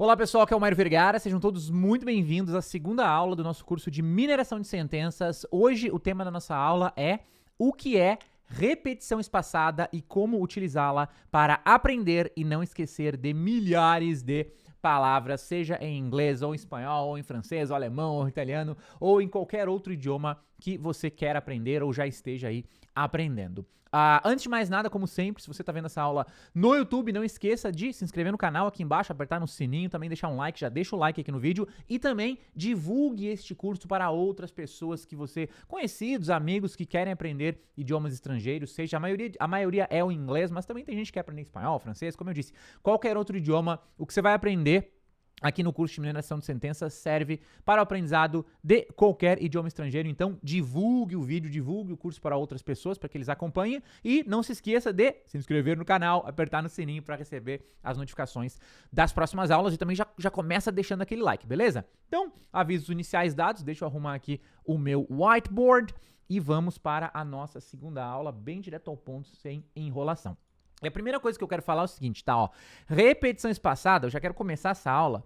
Olá pessoal, aqui é o Mário Vergara, sejam todos muito bem-vindos à segunda aula do nosso curso de mineração de sentenças. Hoje o tema da nossa aula é o que é repetição espaçada e como utilizá-la para aprender e não esquecer de milhares de palavras, seja em inglês ou em espanhol, ou em francês, ou alemão, ou italiano, ou em qualquer outro idioma que você quer aprender ou já esteja aí aprendendo. Antes de mais nada, como sempre, se você está vendo essa aula no YouTube, não esqueça de se inscrever no canal aqui embaixo, apertar no sininho, também deixar um like, já deixa o like aqui no vídeo e também divulgue este curso para outras pessoas que você, conhecidos, amigos que querem aprender idiomas estrangeiros, seja a maioria é o inglês, mas também tem gente que quer aprender espanhol, francês, como eu disse, qualquer outro idioma, o que você vai aprender aqui no curso de mineração de sentenças serve para o aprendizado de qualquer idioma estrangeiro, então divulgue o vídeo, divulgue o curso para outras pessoas, para que eles acompanhem e não se esqueça de se inscrever no canal, apertar no sininho para receber as notificações das próximas aulas e também já começa deixando aquele like, beleza? Então, avisos iniciais dados, deixa eu arrumar aqui o meu whiteboard e vamos para a nossa segunda aula, bem direto ao ponto, sem enrolação. E a primeira coisa que eu quero falar é o seguinte, tá, ó, repetição espaçada, eu já quero começar essa aula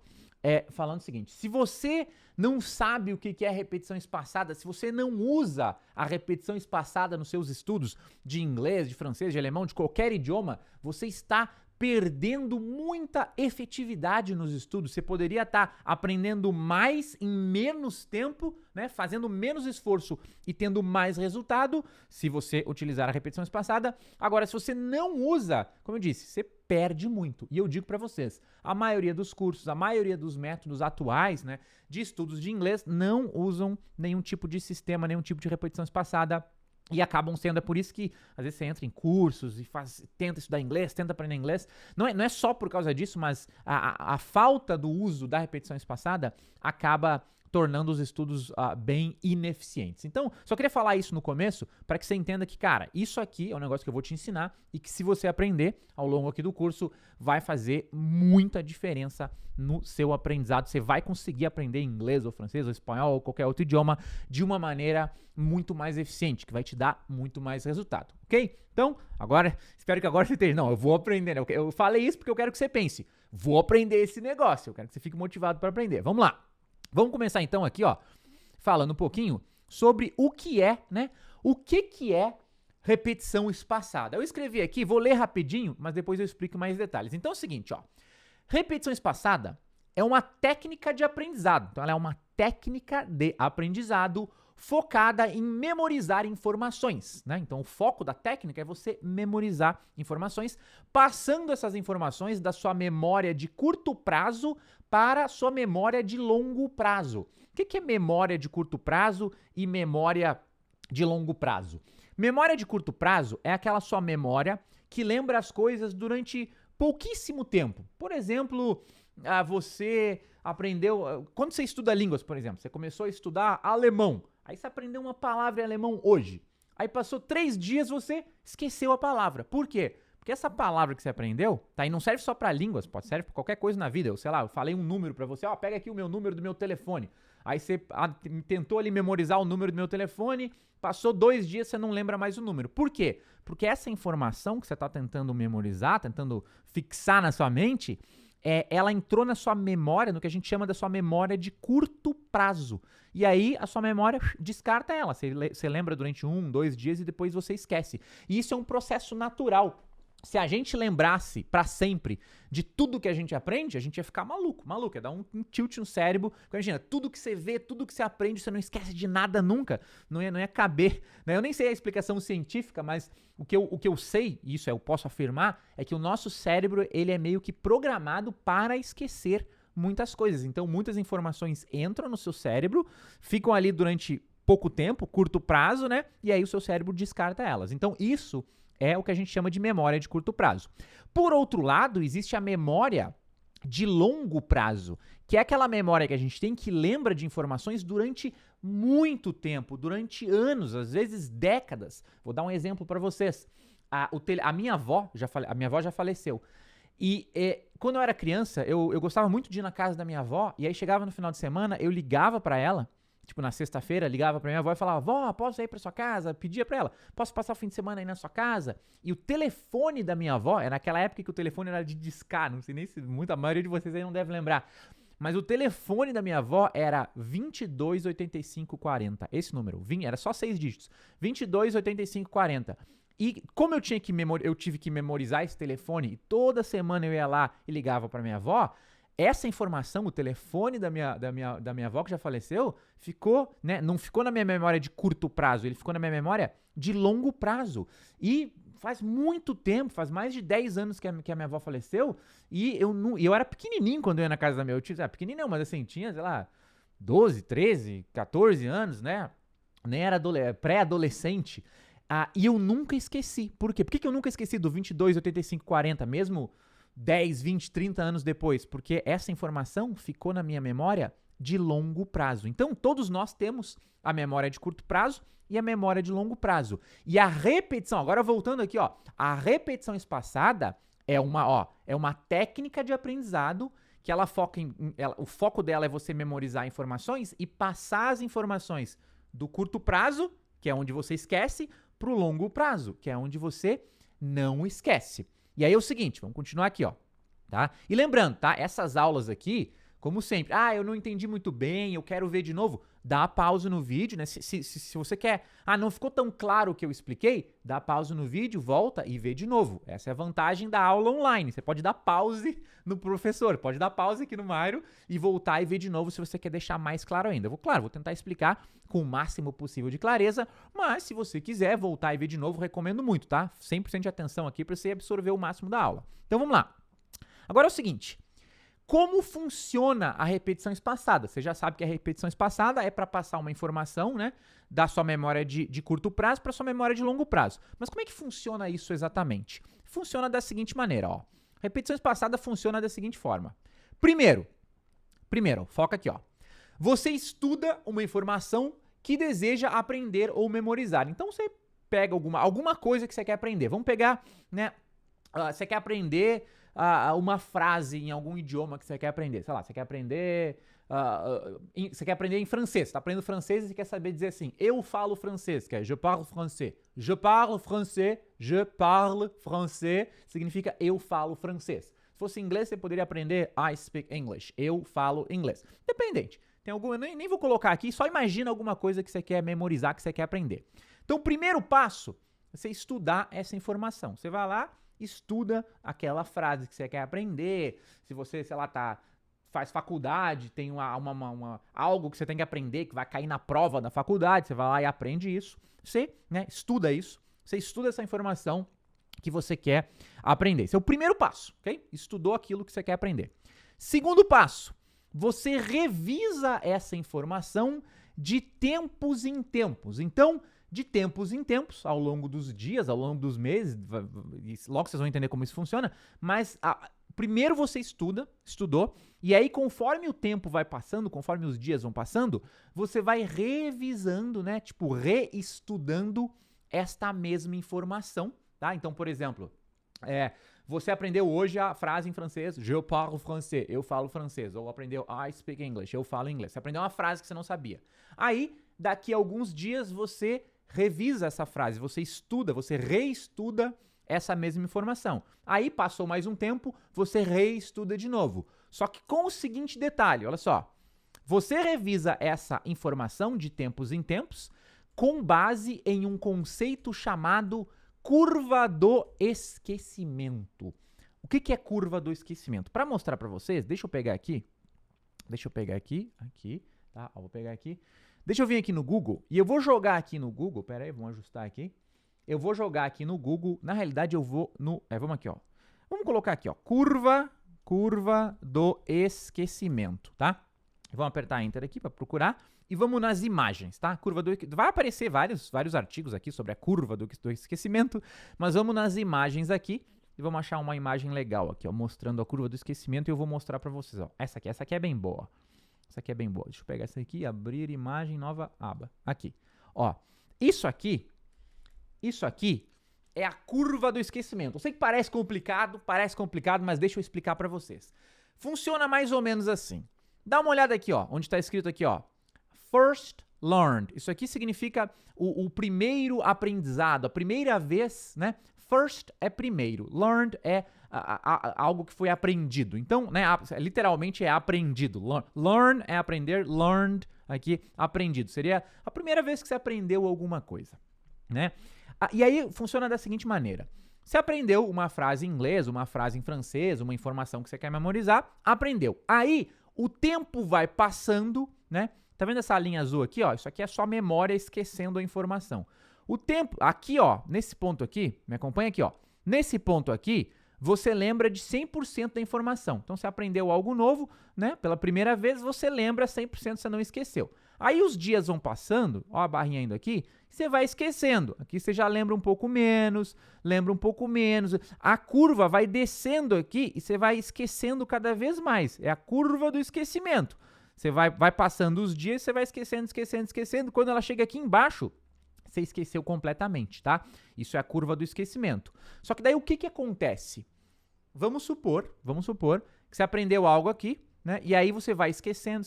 falando o seguinte, se você não sabe o que é repetição espaçada, se você não usa a repetição espaçada nos seus estudos de inglês, de francês, de alemão, de qualquer idioma, você está perdendo muita efetividade nos estudos. Você poderia estar aprendendo mais em menos tempo, né, fazendo menos esforço e tendo mais resultado se você utilizar a repetição espaçada. Agora, se você não usa, como eu disse, você perde muito. E eu digo para vocês, a maioria dos cursos, a maioria dos métodos atuais, né, de estudos de inglês não usam nenhum tipo de sistema, nenhum tipo de repetição espaçada. E acabam sendo, é por isso que às vezes você entra em cursos e tenta estudar inglês, tenta aprender inglês. Não é só por causa disso, mas a falta do uso da repetição espaçada acaba tornando os estudos bem ineficientes. Então, só queria falar isso no começo para que você entenda que, cara, isso aqui é um negócio que eu vou te ensinar e que se você aprender ao longo aqui do curso, vai fazer muita diferença no seu aprendizado. Você vai conseguir aprender inglês ou francês ou espanhol ou qualquer outro idioma de uma maneira muito mais eficiente, que vai te dar muito mais resultado, ok? Então, agora, espero que agora você esteja, não, eu vou aprender, né? Eu falei isso porque eu quero que você pense, vou aprender esse negócio, eu quero que você fique motivado para aprender. Vamos lá. Vamos começar então aqui, ó, falando um pouquinho sobre o que é, né? O que é repetição espaçada. Eu escrevi aqui, vou ler rapidinho, mas depois eu explico mais detalhes. Então é o seguinte, ó. Repetição espaçada é uma técnica de aprendizado. Então ela é uma técnica de aprendizado focada em memorizar informações, né? Então o foco da técnica é você memorizar informações, passando essas informações da sua memória de curto prazo para a sua memória de longo prazo. O que é memória de curto prazo e memória de longo prazo? Memória de curto prazo é aquela sua memória que lembra as coisas durante pouquíssimo tempo. Por exemplo, você aprendeu... Quando você estuda línguas, por exemplo, você começou a estudar alemão. Aí você aprendeu uma palavra em alemão hoje. Aí passou 3 dias, você esqueceu a palavra. Por quê? Porque essa palavra que você aprendeu, tá? E não serve só para línguas, pode servir para qualquer coisa na vida. Eu sei lá, eu falei um número para você, ó, pega aqui o meu número do meu telefone. Aí você tentou ali memorizar o número do meu telefone, passou 2 dias, você não lembra mais o número. Por quê? Porque essa informação que você tá tentando memorizar, tentando fixar na sua mente, ela entrou na sua memória, no que a gente chama da sua memória de curto prazo. E aí a sua memória descarta ela. Você lembra durante 1, 2 dias e depois você esquece. E isso é um processo natural. Se a gente lembrasse pra sempre de tudo que a gente aprende, a gente ia ficar maluco, ia dar um tilt no cérebro. Imagina, tudo que você vê, tudo que você aprende, você não esquece de nada nunca, não ia caber, né? Eu nem sei a explicação científica, mas o que eu sei, e isso eu posso afirmar, é que o nosso cérebro, ele é meio que programado para esquecer muitas coisas. Então, muitas informações entram no seu cérebro, ficam ali durante pouco tempo, curto prazo, né? E aí o seu cérebro descarta elas. Então, isso é o que a gente chama de memória de curto prazo. Por outro lado, existe a memória de longo prazo, que é aquela memória que a gente tem que lembra de informações durante muito tempo, durante anos, às vezes décadas. Vou dar um exemplo para vocês. A minha avó já faleceu. E quando eu era criança, eu gostava muito de ir na casa da minha avó, e aí chegava no final de semana, eu ligava para ela, tipo, na sexta-feira, ligava pra minha avó e falava, vó, posso ir pra sua casa? Pedia pra ela, posso passar o fim de semana aí na sua casa? E o telefone da minha avó, é naquela época que o telefone era de discar, não sei nem se a maioria de vocês aí não deve lembrar, mas o telefone da minha avó era 228540, esse número, era só 6 dígitos, 228540. E como eu tive que memorizar esse telefone e toda semana eu ia lá e ligava pra minha avó, essa informação, o telefone da minha avó, que já faleceu, ficou, né, não ficou na minha memória de curto prazo, ele ficou na minha memória de longo prazo. E faz muito tempo, faz mais de 10 anos que a minha avó faleceu, e eu era pequenininho quando eu ia na casa da minha avó. Pequenininho não, mas assim, tinha, sei lá, 12, 13, 14 anos, né? Nem era pré-adolescente. E eu nunca esqueci. Por quê? Por que eu nunca esqueci do 22, 85, 40, mesmo 10, 20, 30 anos depois? Porque essa informação ficou na minha memória de longo prazo. Então, todos nós temos a memória de curto prazo e a memória de longo prazo. E a repetição, agora voltando aqui, ó, a repetição espaçada é uma técnica de aprendizado que ela foca o foco dela é você memorizar informações e passar as informações do curto prazo, que é onde você esquece, para o longo prazo, que é onde você não esquece. E aí é o seguinte, vamos continuar aqui, ó, tá? E lembrando, tá? Essas aulas aqui, como sempre, eu não entendi muito bem, eu quero ver de novo, dá pausa no vídeo, né? Se você quer, não ficou tão claro o que eu expliquei, dá pausa no vídeo, volta e vê de novo. Essa é a vantagem da aula online. Você pode dar pause no professor, pode dar pause aqui no Mairo e voltar e ver de novo se você quer deixar mais claro ainda. Vou tentar explicar com o máximo possível de clareza, mas se você quiser voltar e ver de novo, recomendo muito, tá? 100% de atenção aqui para você absorver o máximo da aula. Então vamos lá. Agora é o seguinte, como funciona a repetição espaçada? Você já sabe que a repetição espaçada é para passar uma informação, né, da sua memória de curto prazo para sua memória de longo prazo. Mas como é que funciona isso exatamente? Funciona da seguinte maneira, ó. Repetição espaçada funciona da seguinte forma. Primeiro, foca aqui, ó. Você estuda uma informação que deseja aprender ou memorizar. Então você pega alguma coisa que você quer aprender. Vamos pegar, né, você quer aprender uma frase em algum idioma que você quer aprender. Sei lá, você quer aprender em francês. Você tá aprendendo francês e você quer saber dizer assim, eu falo francês, que é je parle français. Je parle français, significa eu falo francês. Se fosse inglês, você poderia aprender I speak English. Eu falo inglês. Dependente. Tem alguma, nem vou colocar aqui, só imagina alguma coisa que você quer memorizar, que você quer aprender. Então, o primeiro passo é você estudar essa informação. Você vai lá, estuda aquela frase que você quer aprender. Se você, sei lá, faz faculdade, tem algo que você tem que aprender, que vai cair na prova da faculdade, você vai lá e aprende isso. Você, né, estuda isso. Você estuda essa informação que você quer aprender. Esse é o primeiro passo, ok? Estudou aquilo que você quer aprender. Segundo passo, você revisa essa informação de tempos em tempos. Então, de tempos em tempos, ao longo dos dias, ao longo dos meses, logo vocês vão entender como isso funciona, mas primeiro você estudou, e aí conforme o tempo vai passando, conforme os dias vão passando, você vai revisando, né, tipo, reestudando esta mesma informação, tá? Então, por exemplo, você aprendeu hoje a frase em francês, je parle français, eu falo francês, ou aprendeu I speak English, eu falo inglês. Você aprendeu uma frase que você não sabia. Aí, daqui a alguns dias, você revisa essa frase, você estuda, você reestuda essa mesma informação. Aí, passou mais um tempo, você reestuda de novo. Só que com o seguinte detalhe, olha só, você revisa essa informação de tempos em tempos com base em um conceito chamado curva do esquecimento. O que é curva do esquecimento? Para mostrar para vocês, deixa eu pegar aqui, tá? Vou pegar aqui. Deixa eu vir aqui no Google e eu vou jogar aqui no Google, pera aí, vamos ajustar aqui. Eu vou jogar aqui no Google, na realidade eu vou vamos aqui, ó. Vamos colocar aqui, ó, curva do esquecimento, tá? Vamos apertar Enter aqui para procurar e vamos nas imagens, tá? Vai aparecer vários artigos aqui sobre a curva do esquecimento, mas vamos nas imagens aqui e vamos achar uma imagem legal aqui, ó, mostrando a curva do esquecimento e eu vou mostrar para vocês, ó. Essa aqui é bem boa. Essa aqui é bem boa. Deixa eu pegar essa aqui, abrir imagem, nova aba. Aqui. Ó, isso aqui é a curva do esquecimento. Eu sei que parece complicado, mas deixa eu explicar para vocês. Funciona mais ou menos assim. Dá uma olhada aqui, ó, onde está escrito aqui, ó, first learned. Isso aqui significa o primeiro aprendizado, a primeira vez, né? First é primeiro, learned é algo que foi aprendido. Então, né, literalmente é aprendido. Learn é aprender, learned aqui, aprendido. Seria a primeira vez que você aprendeu alguma coisa, né? E aí funciona da seguinte maneira. Você aprendeu uma frase em inglês, uma frase em francês, uma informação que você quer memorizar, aprendeu. Aí o tempo vai passando, né? Tá vendo essa linha azul aqui, ó? Isso aqui é só memória esquecendo a informação. O tempo, aqui, ó, nesse ponto aqui, me acompanha aqui, ó. Nesse ponto aqui, você lembra de 100% da informação. Então, você aprendeu algo novo, né? Pela primeira vez, você lembra 100%, você não esqueceu. Aí os dias vão passando, ó a barrinha indo aqui, você vai esquecendo. Aqui você já lembra um pouco menos, lembra um pouco menos. A curva vai descendo aqui e você vai esquecendo cada vez mais. É a curva do esquecimento. Você vai passando os dias, você vai esquecendo. Quando ela chega aqui embaixo, você esqueceu completamente, tá? Isso é a curva do esquecimento. Só que daí o que acontece? Vamos supor que você aprendeu algo aqui, né? E aí você vai esquecendo.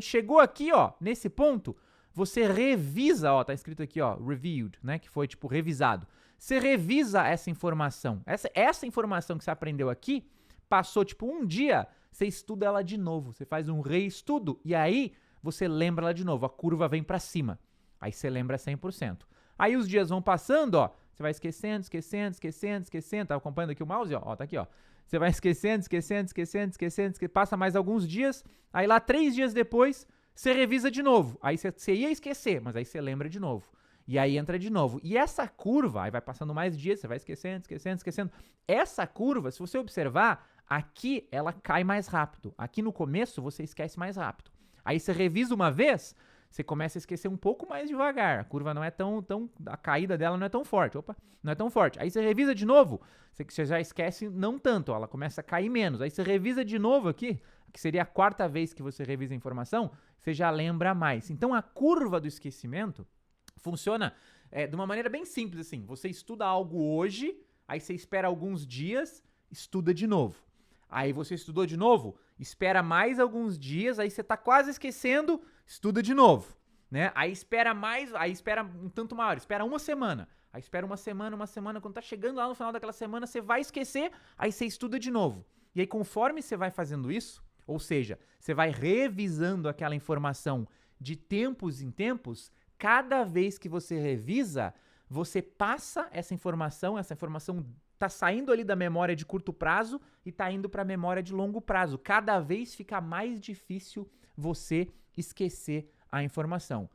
Chegou aqui, ó, nesse ponto, você revisa, ó, tá escrito aqui, ó, reviewed, né? Que foi, tipo, revisado. Você revisa essa informação. Essa informação que você aprendeu aqui, passou, tipo, um dia, você estuda ela de novo. Você faz um reestudo e aí você lembra ela de novo. A curva vem pra cima. Aí você lembra 100%. Aí os dias vão passando, ó. Você vai esquecendo. Tá acompanhando aqui o mouse, ó? Ó, tá aqui, ó. Você vai esquecendo. Passa mais alguns dias. Aí lá 3 dias depois, você revisa de novo. Aí você ia esquecer, mas aí você lembra de novo. E aí entra de novo. E essa curva, aí vai passando mais dias, você vai esquecendo. Essa curva, se você observar, aqui ela cai mais rápido. Aqui no começo, você esquece mais rápido. Aí você revisa uma vez, você começa a esquecer um pouco mais devagar. A curva não é a caída dela não é tão forte. Não é tão forte. Aí você revisa de novo, você já esquece não tanto, ó, ela começa a cair menos. Aí você revisa de novo aqui, que seria a 4ª vez que você revisa a informação, você já lembra mais. Então a curva do esquecimento funciona de uma maneira bem simples assim. Você estuda algo hoje, aí você espera alguns dias, estuda de novo. Aí você estudou de novo, espera mais alguns dias, aí você tá quase esquecendo, estuda de novo, né? Aí espera mais, aí espera um tanto maior, espera uma semana. Aí espera uma semana, quando tá chegando lá no final daquela semana, você vai esquecer, aí você estuda de novo. E aí conforme você vai fazendo isso, ou seja, você vai revisando aquela informação de tempos em tempos, cada vez que você revisa, você passa essa informação tá saindo ali da memória de curto prazo e tá indo para a memória de longo prazo. Cada vez fica mais difícil você esquecer a informação.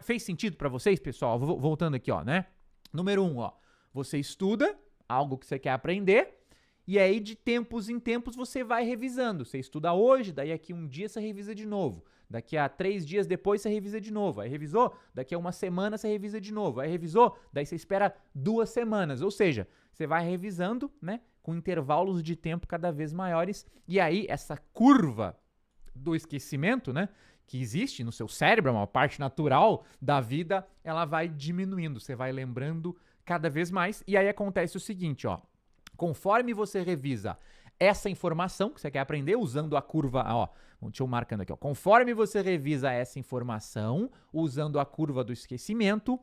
Fez sentido para vocês, pessoal? Voltando aqui, ó, né? Número 1, ó. Você estuda algo que você quer aprender e aí de tempos em tempos você vai revisando. Você estuda hoje, daí aqui um dia você revisa de novo. Daqui a 3 dias depois você revisa de novo. Aí revisou, daqui a uma semana você revisa de novo. Aí revisou, daí você espera 2 semanas. Ou seja, você vai revisando, né, com intervalos de tempo cada vez maiores. E aí essa curva do esquecimento, né, que existe no seu cérebro, é uma parte natural da vida, ela vai diminuindo. Você vai lembrando cada vez mais. E aí acontece o seguinte, ó. Conforme você revisa essa informação que você quer aprender, usando a curva, ó, deixa eu marcando aqui, ó. Conforme você revisa essa informação, usando a curva do esquecimento,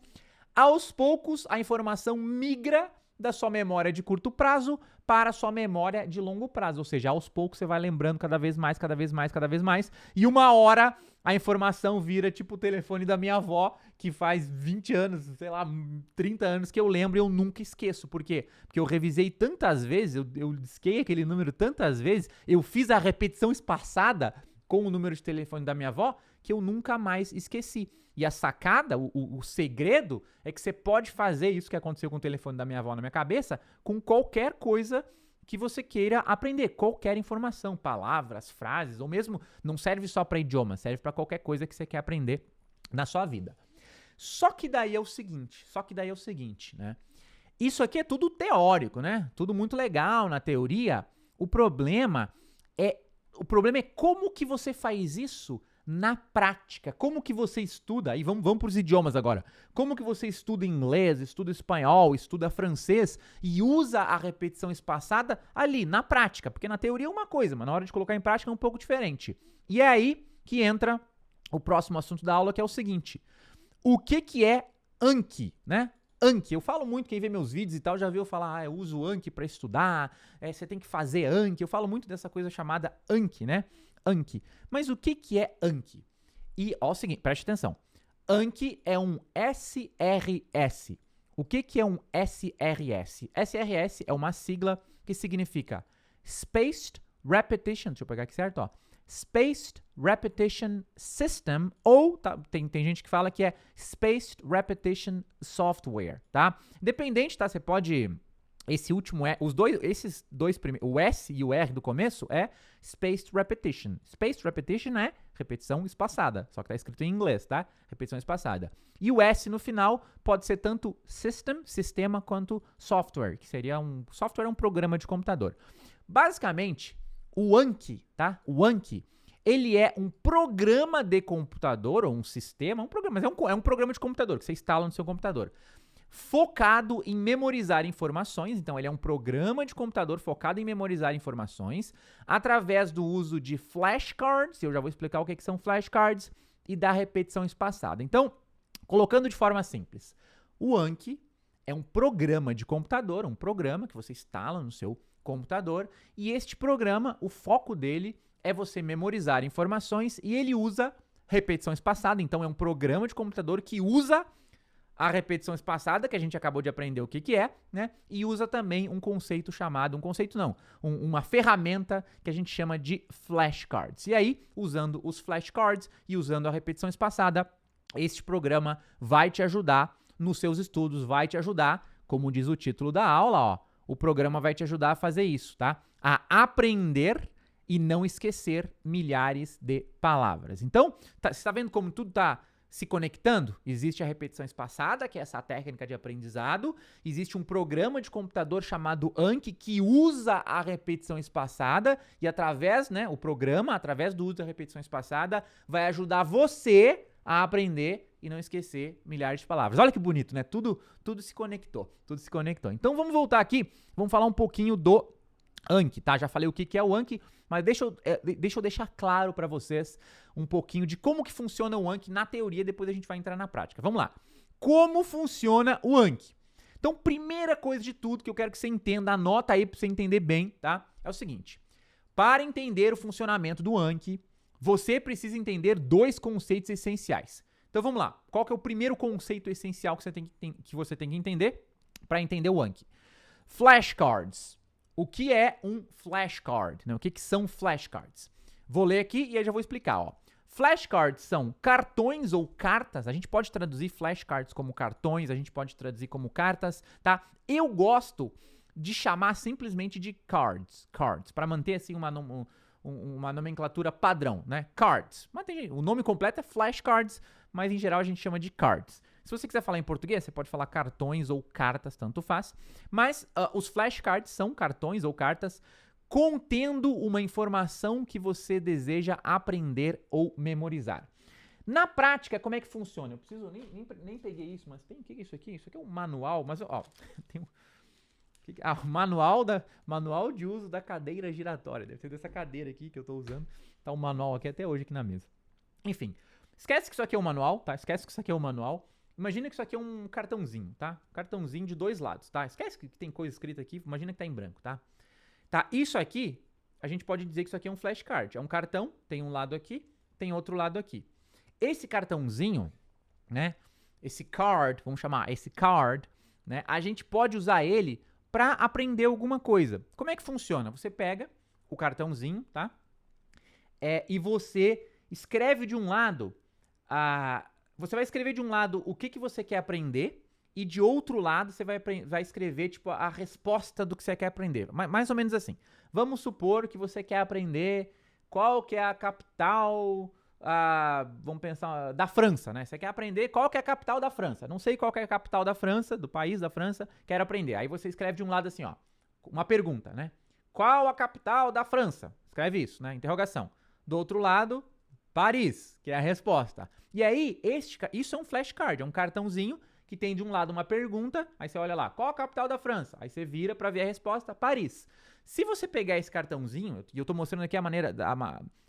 aos poucos a informação migra da sua memória de curto prazo para a sua memória de longo prazo. Ou seja, aos poucos você vai lembrando cada vez mais, e uma hora a informação vira tipo o telefone da minha avó, que faz 20 anos, sei lá, 30 anos que eu lembro e eu nunca esqueço. Por quê? Porque eu revisei tantas vezes, eu disquei aquele número tantas vezes, eu fiz a repetição espaçada com o número de telefone da minha avó, que eu nunca mais esqueci. E a sacada, o segredo, é que você pode fazer isso que aconteceu com o telefone da minha avó na minha cabeça, com qualquer coisa que você queira aprender, qualquer informação, palavras, frases, ou mesmo, não serve só para idioma, serve para qualquer coisa que você quer aprender na sua vida. Só que daí é o seguinte, né? Isso aqui é tudo teórico, né? Tudo muito legal na teoria. O problema é como que você faz isso na prática. Como que você estuda, e vamos para os idiomas agora, como que você estuda inglês, estuda espanhol, estuda francês e usa a repetição espaçada ali, na prática, porque na teoria é uma coisa, mas na hora de colocar em prática é um pouco diferente. E é aí que entra o próximo assunto da aula, que é o seguinte. O que é Anki, né? Anki, eu falo muito, quem vê meus vídeos e tal, já viu eu falar, eu uso Anki para estudar, você tem que fazer Anki, eu falo muito dessa coisa chamada Anki, né? Anki. Mas o que é Anki? E, ó, o seguinte, preste atenção. Anki é um SRS. O que é um SRS? SRS é uma sigla que significa Spaced Repetition, deixa eu pegar aqui certo, ó. Spaced Repetition System, ou tem gente que fala que é Spaced Repetition Software, tá? Independente, tá? Você pode... Esses dois primeiros, o S e o R do começo é Spaced Repetition. Spaced Repetition é repetição espaçada, só que tá escrito em inglês, tá? Repetição espaçada. E o S no final pode ser tanto sistema, quanto software, que seria software é um programa de computador. Basicamente, o Anki, tá? O Anki, ele é um programa de computador, ou um sistema, mas é um programa de computador que você instala no seu computador, focado em memorizar informações. Então, ele é um programa de computador focado em memorizar informações através do uso de flashcards, eu já vou explicar o que são flashcards, e da repetição espaçada. Então, colocando de forma simples, o Anki é um programa de computador, um programa que você instala no seu computador, e este programa, o foco dele é você memorizar informações e ele usa repetição espaçada. Então, é um programa de computador que usa a repetição espaçada, que a gente acabou de aprender o que é, né? E usa também um conceito chamado, uma ferramenta que a gente chama de flashcards. E aí, usando os flashcards e usando a repetição espaçada, este programa vai te ajudar nos seus estudos, vai te ajudar, como diz o título da aula, ó, o programa vai te ajudar a fazer isso, tá? A aprender e não esquecer milhares de palavras. Então, você está vendo como tudo está se conectando? Existe a repetição espaçada, que é essa técnica de aprendizado. Existe um programa de computador chamado Anki, que usa a repetição espaçada e através do uso da repetição espaçada, vai ajudar você a aprender e não esquecer milhares de palavras. Olha que bonito, né? Tudo se conectou, Então vamos voltar aqui, vamos falar um pouquinho do Anki, tá? Já falei o que é o Anki, mas deixa eu deixar claro para vocês um pouquinho de como que funciona o Anki na teoria, depois a gente vai entrar na prática. Vamos lá. Como funciona o Anki? Então, primeira coisa de tudo que eu quero que você entenda, anota aí para você entender bem, tá? É o seguinte. Para entender o funcionamento do Anki, você precisa entender dois conceitos essenciais. Então, vamos lá. Qual que é o primeiro conceito essencial que você tem que entender para entender o Anki? Flashcards. O que é um flashcard? Né? O que são flashcards? Vou ler aqui e aí já vou explicar. Ó. Flashcards são cartões ou cartas. A gente pode traduzir flashcards como cartões, a gente pode traduzir como cartas, tá? Eu gosto de chamar simplesmente de cards, para manter assim uma nomenclatura padrão, né? Cards. Mas o nome completo é flashcards, mas em geral a gente chama de cards. Se você quiser falar em português, você pode falar cartões ou cartas, tanto faz. Mas os flashcards são cartões ou cartas contendo uma informação que você deseja aprender ou memorizar. Na prática, como é que funciona? Eu preciso, nem peguei isso, mas o que é isso aqui? Isso aqui é um manual, mas ó, tem manual de uso da cadeira giratória. Deve ser dessa cadeira aqui que eu tô usando. Tá um manual aqui até hoje aqui na mesa. Enfim, esquece que isso aqui é um manual, tá? Imagina que isso aqui é um cartãozinho, tá? Cartãozinho de dois lados, tá? Esquece que tem coisa escrita aqui, imagina que tá em branco, tá? Tá, isso aqui, a gente pode dizer que isso aqui é um flashcard. É um cartão, tem um lado aqui, tem outro lado aqui. Esse cartãozinho, né? Esse card, vamos chamar esse card, né? A gente pode usar ele para aprender alguma coisa. Como é que funciona? Você pega o cartãozinho, tá? E você escreve de um lado você vai escrever de um lado o que você quer aprender e de outro lado você vai escrever tipo a resposta do que você quer aprender. Mais ou menos assim. Vamos supor que você quer aprender qual que é a capital, vamos pensar, da França, né? Você quer aprender qual que é a capital da França. Não sei qual que é a capital da França, do país da França, quero aprender. Aí você escreve de um lado assim, ó, uma pergunta, né? Qual a capital da França? Escreve isso, né? Interrogação. Do outro lado, Paris, que é a resposta. E aí, isso é um flashcard, é um cartãozinho que tem de um lado uma pergunta, aí você olha lá, qual a capital da França? Aí você vira para ver a resposta, Paris. Se você pegar esse cartãozinho, e eu tô mostrando aqui a maneira,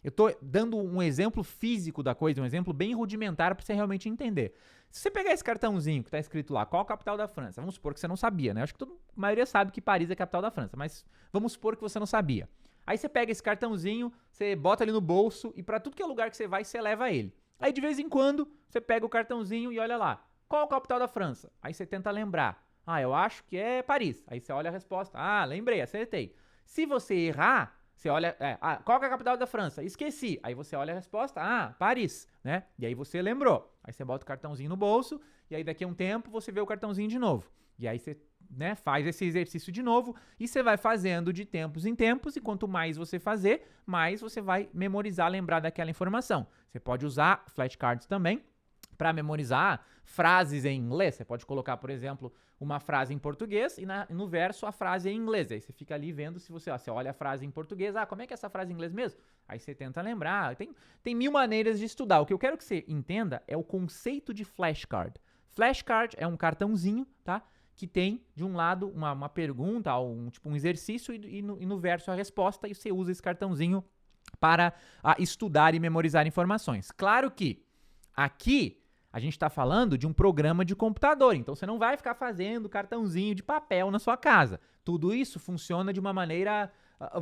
eu tô dando um exemplo físico da coisa, um exemplo bem rudimentar para você realmente entender. Se você pegar esse cartãozinho que tá escrito lá, qual a capital da França? Vamos supor que você não sabia, né? Acho que a maioria sabe que Paris é a capital da França, mas vamos supor que você não sabia. Aí você pega esse cartãozinho, você bota ele no bolso e para tudo que é lugar que você vai, você leva ele. Aí de vez em quando, você pega o cartãozinho e olha lá, qual a capital da França? Aí você tenta lembrar. Ah, eu acho que é Paris. Aí você olha a resposta. Ah, lembrei, acertei. Se você errar, você olha, qual que é a capital da França? Esqueci. Aí você olha a resposta, Paris, né? E aí você lembrou. Aí você bota o cartãozinho no bolso, e aí daqui a um tempo você vê o cartãozinho de novo. E aí você, né, faz esse exercício de novo, e você vai fazendo de tempos em tempos, e quanto mais você fazer, mais você vai memorizar, lembrar daquela informação. Você pode usar flashcards também para memorizar frases em inglês. Você pode colocar, por exemplo, uma frase em português e no verso a frase em inglês. Aí você fica ali vendo se você olha a frase em português, como é que é essa frase em inglês mesmo? Aí você tenta lembrar. Tem mil maneiras de estudar. O que eu quero que você entenda é o conceito de flashcard. Flashcard é um cartãozinho, tá? Que tem, de um lado, uma pergunta, um exercício e no verso a resposta, e você usa esse cartãozinho para estudar e memorizar informações. Claro que aqui a gente está falando de um programa de computador, então você não vai ficar fazendo cartãozinho de papel na sua casa. Tudo isso funciona de uma maneira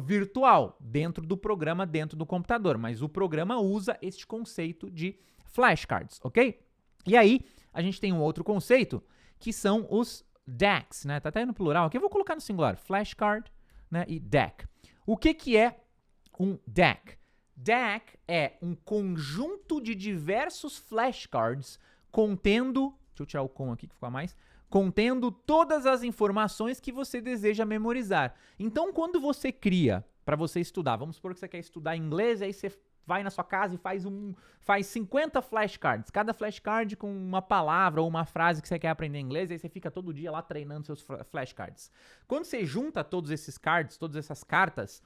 virtual, dentro do programa, dentro do computador, mas o programa usa este conceito de flashcards, ok? E aí, a gente tem um outro conceito, que são os decks, né? Tá até no plural aqui, eu vou colocar no singular, flashcard, né, e deck. O que é um deck? Deck é um conjunto de diversos flashcards contendo, deixa eu tirar o com aqui que ficou a mais, contendo todas as informações que você deseja memorizar. Então, quando você cria para você estudar, vamos supor que você quer estudar inglês, aí você vai na sua casa e faz 50 flashcards, cada flashcard com uma palavra ou uma frase que você quer aprender inglês, aí você fica todo dia lá treinando seus flashcards. Quando você junta todos esses cards, todas essas cartas,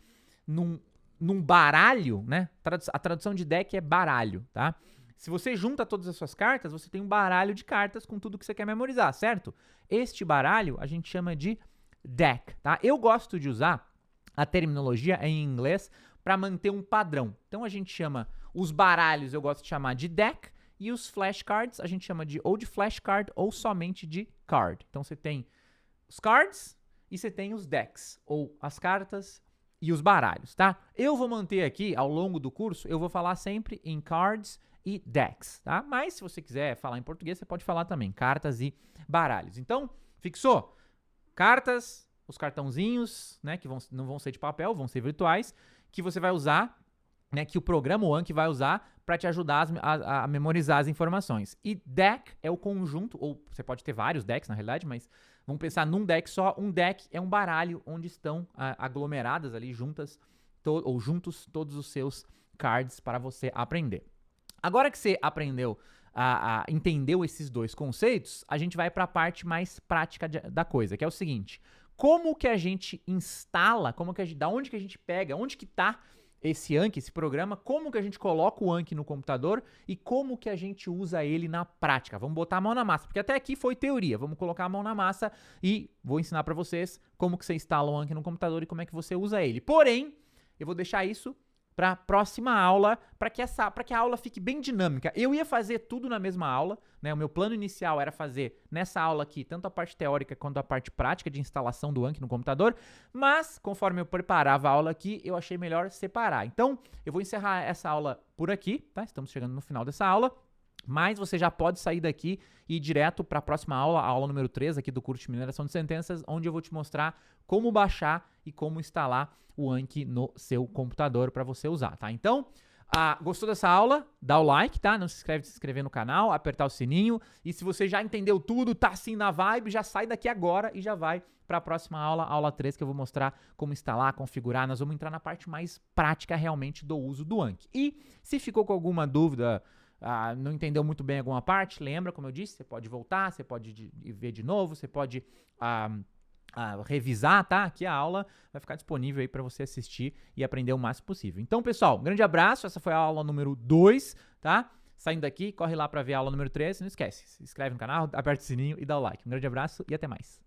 num baralho, né? A tradução de deck é baralho, tá? Se você junta todas as suas cartas, você tem um baralho de cartas com tudo que você quer memorizar, certo? Este baralho a gente chama de deck, tá? Eu gosto de usar a terminologia em inglês para manter um padrão. Então a gente chama os baralhos, eu gosto de chamar de deck, e os flashcards a gente chama de ou de flashcard ou somente de card. Então você tem os cards e você tem os decks, ou as cartas e os baralhos, tá? Eu vou manter aqui, ao longo do curso, eu vou falar sempre em cards e decks, tá? Mas se você quiser falar em português, você pode falar também, cartas e baralhos. Então, fixou? Cartas, os cartãozinhos, né, que não vão ser de papel, vão ser virtuais, que você vai usar, né, que o programa, o Anki, vai usar para te ajudar a memorizar as informações. E deck é o conjunto, ou você pode ter vários decks, na realidade, mas vamos pensar num deck só. Um deck é um baralho onde estão aglomeradas ali, juntos todos os seus cards para você aprender. Agora que você aprendeu, entendeu esses dois conceitos, a gente vai para a parte mais prática da coisa, que é o seguinte: como que a gente instala, da onde que a gente pega, onde que tá esse Anki, esse programa, como que a gente coloca o Anki no computador e como que a gente usa ele na prática. Vamos botar a mão na massa, porque até aqui foi teoria. Vamos colocar a mão na massa e vou ensinar para vocês como que você instala o Anki no computador e como é que você usa ele. Porém, eu vou deixar isso para a próxima aula, para que a aula fique bem dinâmica. Eu ia fazer tudo na mesma aula, né? O meu plano inicial era fazer nessa aula aqui tanto a parte teórica quanto a parte prática de instalação do Anki no computador, mas conforme eu preparava a aula aqui, eu achei melhor separar. Então, eu vou encerrar essa aula por aqui, tá? Estamos chegando no final dessa aula. Mas você já pode sair daqui e ir direto para a próxima aula, a aula número 3 aqui do curso de mineração de sentenças, onde eu vou te mostrar como baixar e como instalar o Anki no seu computador para você usar, tá? Então, gostou dessa aula? Dá o like, tá? Não se esquece de se inscrever no canal, apertar o sininho. E se você já entendeu tudo, tá assim na vibe, já sai daqui agora e já vai para a próxima aula, aula 3, que eu vou mostrar como instalar, configurar. Nós vamos entrar na parte mais prática realmente do uso do Anki. E se ficou com alguma dúvida, não entendeu muito bem alguma parte, lembra, como eu disse, você pode voltar, você pode ver de novo, você pode revisar, tá? Aqui a aula vai ficar disponível aí para você assistir e aprender o máximo possível. Então, pessoal, um grande abraço, essa foi a aula número 2, tá? Saindo daqui, corre lá pra ver a aula número 3. Não esquece, se inscreve no canal, aperta o sininho e dá o like. Um grande abraço e até mais.